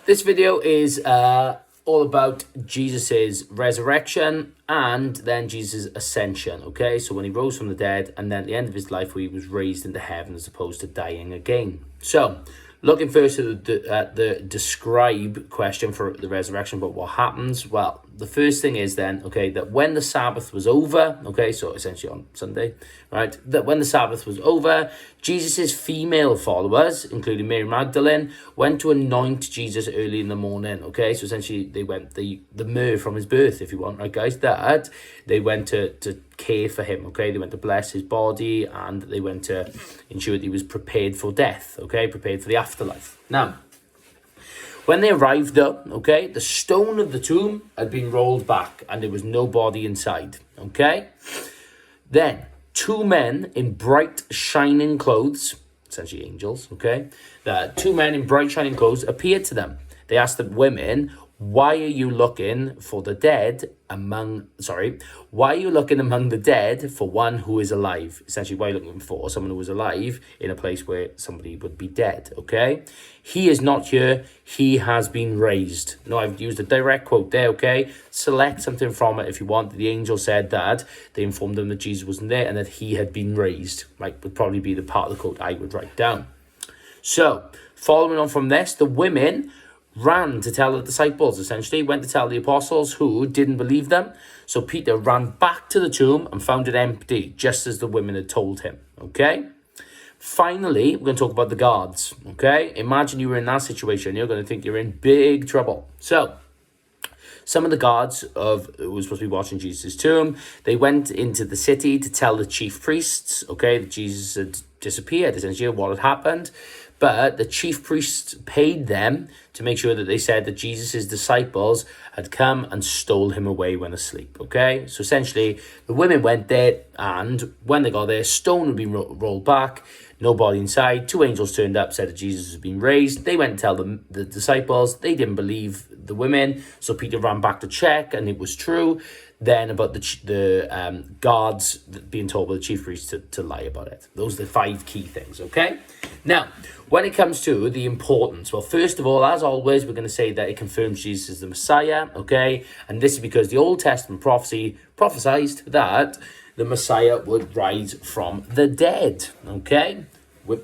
This video is all about Jesus's resurrection and then Jesus' ascension, okay? So when he rose from the dead and then at the end of his life he was raised into heaven as opposed to dying again. So, looking first at the describe question for the resurrection, but what happens? Well, the first thing is then, okay, that when the Sabbath was over, okay, so essentially on Sunday, right, that when the Sabbath was over, Jesus's female followers, including Mary Magdalene, went to anoint Jesus early in the morning, okay, so essentially they went the myrrh from his birth, if you want, right, guys, that they went to care for him, okay, they went to bless his body and they went to ensure that he was prepared for death, okay, prepared for the afterlife. Now, when they arrived though, okay, the stone of the tomb had been rolled back and there was no body inside, okay? Then, two men in bright shining clothes, essentially angels, okay? The two men in bright shining clothes appeared to them. They asked the women, why are you looking for the dead why are you looking among the dead for one who is alive? Essentially, why are you looking for someone who is alive in a place where somebody would be dead, okay? He is not here, he has been raised. No, I've used a direct quote there, okay? Select something from it if you want. The angel said that they informed them that Jesus wasn't there and that he had been raised, right? Would probably be the part of the quote I would write down. So, following on from this, the women ran to tell the disciples, essentially, went to tell the apostles who didn't believe them. So Peter ran back to the tomb and found it empty, just as the women had told him, okay? Finally, we're going to talk about the guards, okay? Imagine you were in that situation. You're going to think you're in big trouble. So, some of the guards who was supposed to be watching Jesus' tomb, they went into the city to tell the chief priests, okay, that Jesus had disappeared, essentially, what had happened. But the chief priests paid them to make sure that they said that Jesus' disciples had come and stole him away when asleep, okay? So essentially, the women went there, and when they got there, stone had been rolled back, no body inside. Two angels turned up, said that Jesus had been raised. They went to tell the disciples. They didn't believe the women, so Peter ran back to check, and it was true. Then about the guards being told by the chief priests to lie about it. Those are the 5 key things, okay? Now, when it comes to the importance, well, first of all, as always, we're going to say that it confirms Jesus is the Messiah, okay? And this is because the Old Testament prophecy prophesied that the Messiah would rise from the dead, okay? We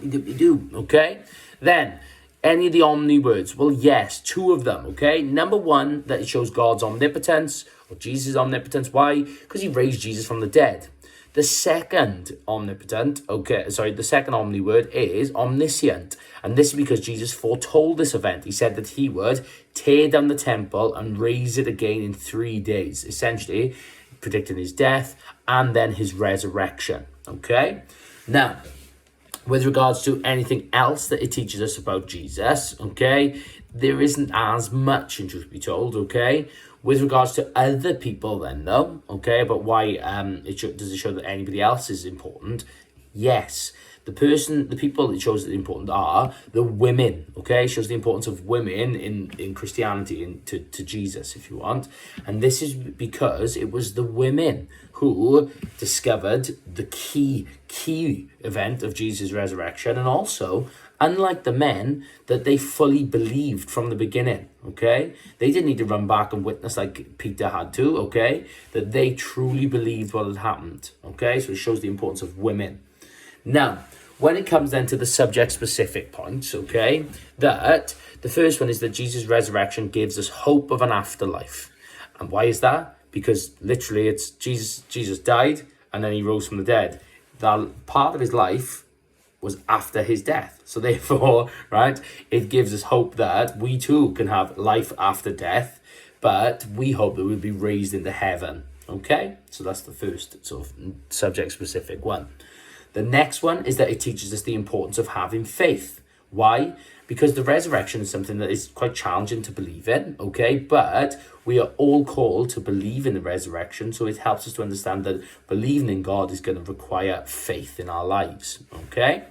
do, okay? Then, any of the omni words? Well, yes, 2 of them, okay? Number 1, that it shows God's omnipotence, or Jesus' omnipotence. Why? Because he raised Jesus from the dead. The second the second omni word is omniscient. And this is because Jesus foretold this event. He said that he would tear down the temple and raise it again in 3 days, essentially predicting his death and then his resurrection, okay? Now, with regards to anything else that it teaches us about Jesus, okay, there isn't as much, in truth be told, okay? With regards to other people then, though, okay, about why does it show that anybody else is important? Yes. The people it shows that important are the women, okay? It shows the importance of women in Christianity and to Jesus, if you want. And this is because it was the women who discovered the key event of Jesus' resurrection, and also, unlike the men, that they fully believed from the beginning, okay? They didn't need to run back and witness like Peter had to, okay? That they truly believed what had happened, okay? So it shows the importance of women. Now, when it comes then to the subject-specific points, okay, that the first one is that Jesus' resurrection gives us hope of an afterlife. And why is that? Because literally it's Jesus died and then he rose from the dead. That part of his life was after his death. So therefore, right, it gives us hope that we too can have life after death, but we hope that we'll be raised into heaven, okay? So that's the first sort of subject-specific one. The next one is that it teaches us the importance of having faith. Why? Because the resurrection is something that is quite challenging to believe in, okay? But we are all called to believe in the resurrection, so it helps us to understand that believing in God is going to require faith in our lives, okay?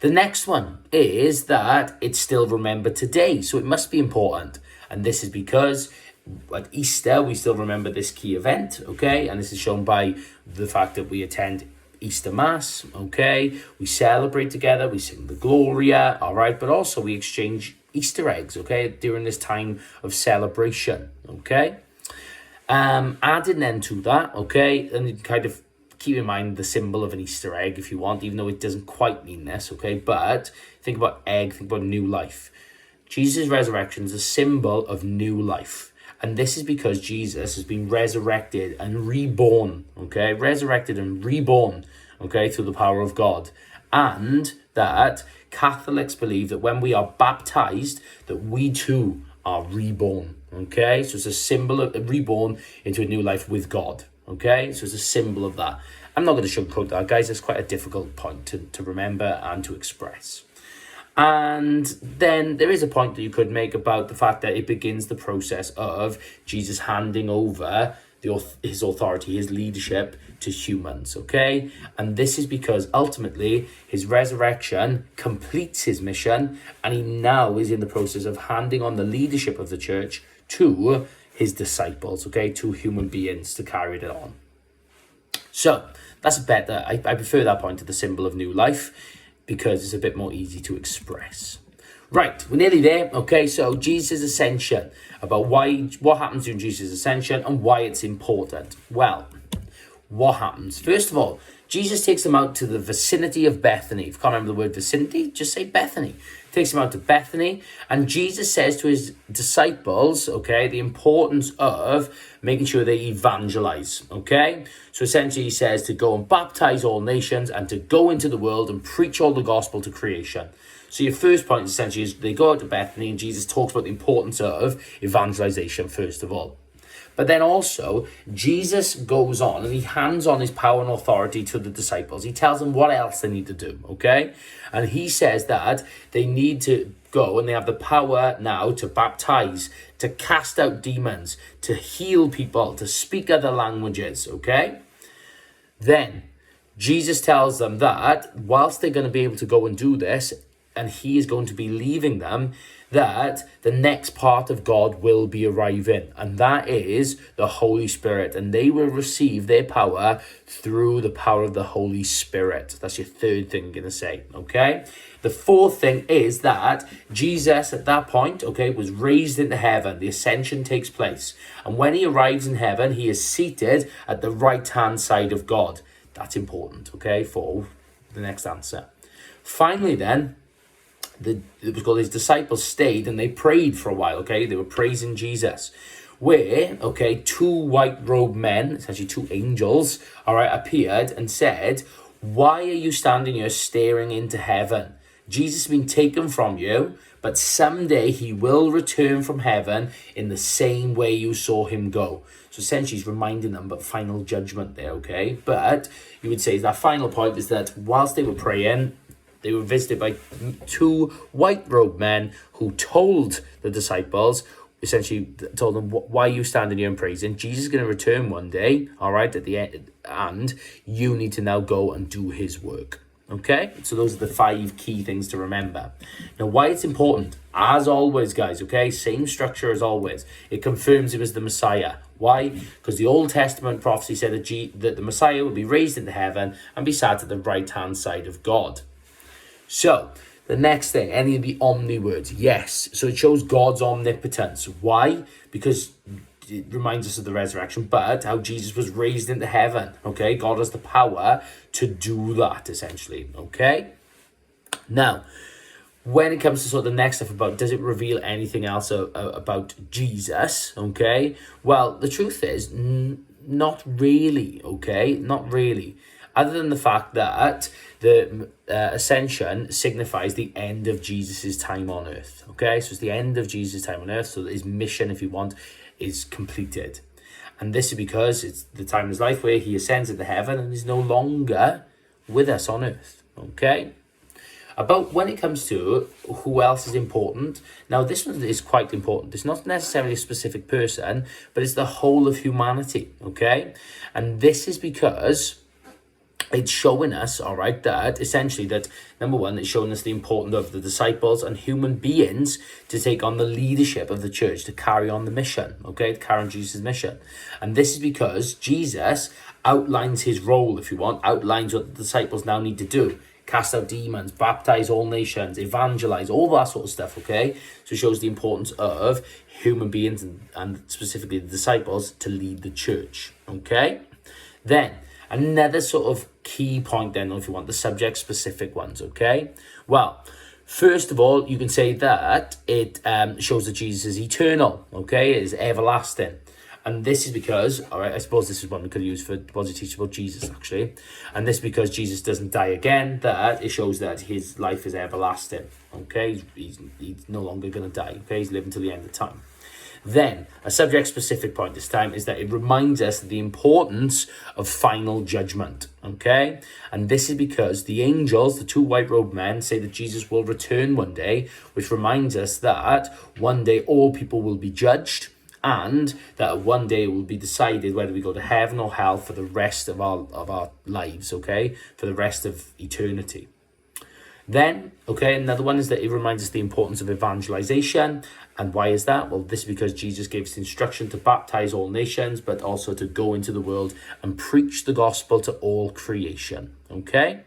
The next one is that it's still remembered today, so it must be important. And this is because at Easter, we still remember this key event, okay? And this is shown by the fact that we attend Easter Mass, okay? We celebrate together, we sing the Gloria, all right? But also we exchange Easter eggs, okay? During this time of celebration, okay? Adding then to that, okay? And kind of keep in mind the symbol of an Easter egg if you want, even though it doesn't quite mean this, okay? But think about egg, think about new life. Jesus' resurrection is a symbol of new life. And this is because Jesus has been resurrected and reborn, okay? Resurrected and reborn, okay, through the power of God. And that Catholics believe that when we are baptized, that we too are reborn, okay? So it's a symbol of reborn into a new life with God, okay? So it's a symbol of that. I'm not going to sugarcoat that, guys. It's quite a difficult point to remember and to express. And then there is a point that you could make about the fact that it begins the process of Jesus handing over his authority, his leadership to humans, okay? And this is because ultimately his resurrection completes his mission, and he now is in the process of handing on the leadership of the church to his disciples, okay? To human beings to carry it on. So that's better. I prefer that point to the symbol of new life, because it's a bit more easy to express. Right, we're nearly there. Okay, so Jesus' ascension, about what happens during Jesus' ascension and why it's important. Well, what happens? First of all, Jesus takes them out to the vicinity of Bethany. If you can't remember the word vicinity, just say Bethany. Takes them out to Bethany, and Jesus says to his disciples, okay, the importance of making sure they evangelize, okay? So essentially he says to go and baptize all nations and to go into the world and preach all the gospel to creation. So your first point essentially is they go out to Bethany and Jesus talks about the importance of evangelization first of all. But then also, Jesus goes on and he hands on his power and authority to the disciples. He tells them what else they need to do, okay? And he says that they need to go and they have the power now to baptize, to cast out demons, to heal people, to speak other languages, okay? Then, Jesus tells them that whilst they're going to be able to go and do this, and he is going to be leaving them, that the next part of God will be arriving, and that is the Holy Spirit, and they will receive their power through the power of the Holy Spirit. That's your third thing I'm going to say, okay? The fourth thing is that Jesus at that point, okay, was raised into heaven. The ascension takes place, and when he arrives in heaven, he is seated at the right-hand side of God. That's important, okay, for the next answer. Finally then, it was called his disciples stayed and they prayed for a while, okay? They were praising Jesus. Where, okay, two white-robed men, essentially two angels, all right, appeared and said, "Why are you standing here staring into heaven? Jesus has been taken from you, but someday he will return from heaven in the same way you saw him go." So essentially he's reminding them about final judgment there, okay? But you would say that final point is that whilst they were praying, they were visited by two white-robed men who told the disciples, essentially told them, "Why are you standing here and praising? Jesus is going to return one day, all right, at the end, and you need to now go and do his work." Okay? So those are the 5 key things to remember. Now, why it's important, as always, guys, okay? Same structure as always. It confirms him as the Messiah. Why? Because the Old Testament prophecy said that the Messiah would be raised into heaven and be sat at the right-hand side of God. So, the next thing, any of the omni words, yes. So it shows God's omnipotence. Why? Because it reminds us of the resurrection, but how Jesus was raised into heaven, okay? God has the power to do that, essentially, okay? Now, when it comes to sort of the next stuff about, does it reveal anything else about Jesus, okay? Well, the truth is, not really, okay? Not really. Other than the fact that the Ascension signifies the end of Jesus' time on earth, okay? So it's the end of Jesus' time on earth, so that his mission, if you want, is completed. And this is because it's the time of his life where he ascends into heaven and is no longer with us on earth, okay? About when it comes to who else is important, now this one is quite important. It's not necessarily a specific person, but it's the whole of humanity, okay? And this is because it's showing us, all right, that essentially that, number one, it's showing us the importance of the disciples and human beings to take on the leadership of the church, to carry on the mission, okay, to carry on Jesus' mission. And this is because Jesus outlines his role, if you want, outlines what the disciples now need to do. Cast out demons, baptize all nations, evangelize, all that sort of stuff, okay? So it shows the importance of human beings and specifically the disciples to lead the church, okay? Then, another sort of key point then, if you want, the subject-specific ones, okay? Well, first of all, you can say that it shows that Jesus is eternal, okay? It is everlasting. And this is because, all right, I suppose this is one we could use for what it teaches about Jesus, actually. And this is because Jesus doesn't die again, that it shows that his life is everlasting, okay? He's no longer going to die, okay? He's living till the end of time. Then, a subject-specific point this time is that it reminds us of the importance of final judgment, okay? And this is because the angels, the two white-robed men, say that Jesus will return one day, which reminds us that one day all people will be judged, and that one day it will be decided whether we go to heaven or hell for the rest of our lives, okay? For the rest of eternity. Then, okay, another one is that it reminds us the importance of evangelization. And why is that? Well, this is because Jesus gave us instruction to baptize all nations, but also to go into the world and preach the gospel to all creation, okay?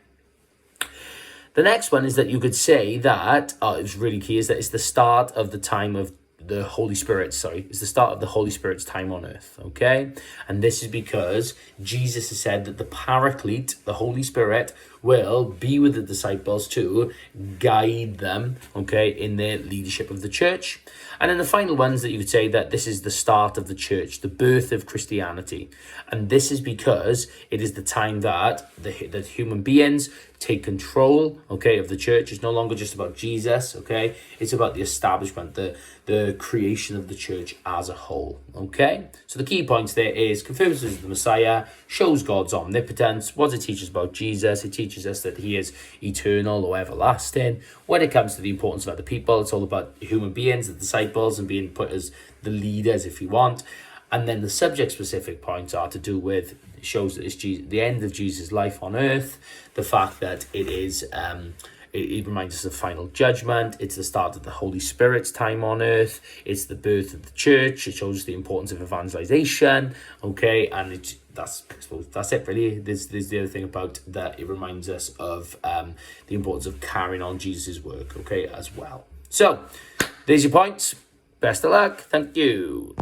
The next one is that you could say that, it's really key, is that it's the start of the time of the Holy Spirit, it's the start of the Holy Spirit's time on earth, okay? And this is because Jesus has said that the Paraclete, the Holy Spirit, will be with the disciples to guide them, okay, in their leadership of the church. And then the final ones that you could say that this is the start of the church, the birth of Christianity. And this is because it is the time that the human beings take control, okay, of the church. It's no longer just about Jesus, okay? It's about the establishment, the creation of the church as a whole, okay? So the key points there is confirms us as the Messiah, shows God's omnipotence. What does it teach us about Jesus? It teaches us that he is eternal or everlasting. When it comes to the importance of other people, it's all about human beings, the disciples, and being put as the leaders, if you want. And then the subject-specific points are to do with, shows that it's the end of Jesus' life on earth, the fact that it is, it reminds us of final judgment, it's the start of the Holy Spirit's time on earth, it's the birth of the church, it shows the importance of evangelization, okay, and I suppose that's it really. There's the other thing about that, it reminds us of the importance of carrying on Jesus' work, okay, as well. So, there's your points. Best of luck. Thank you.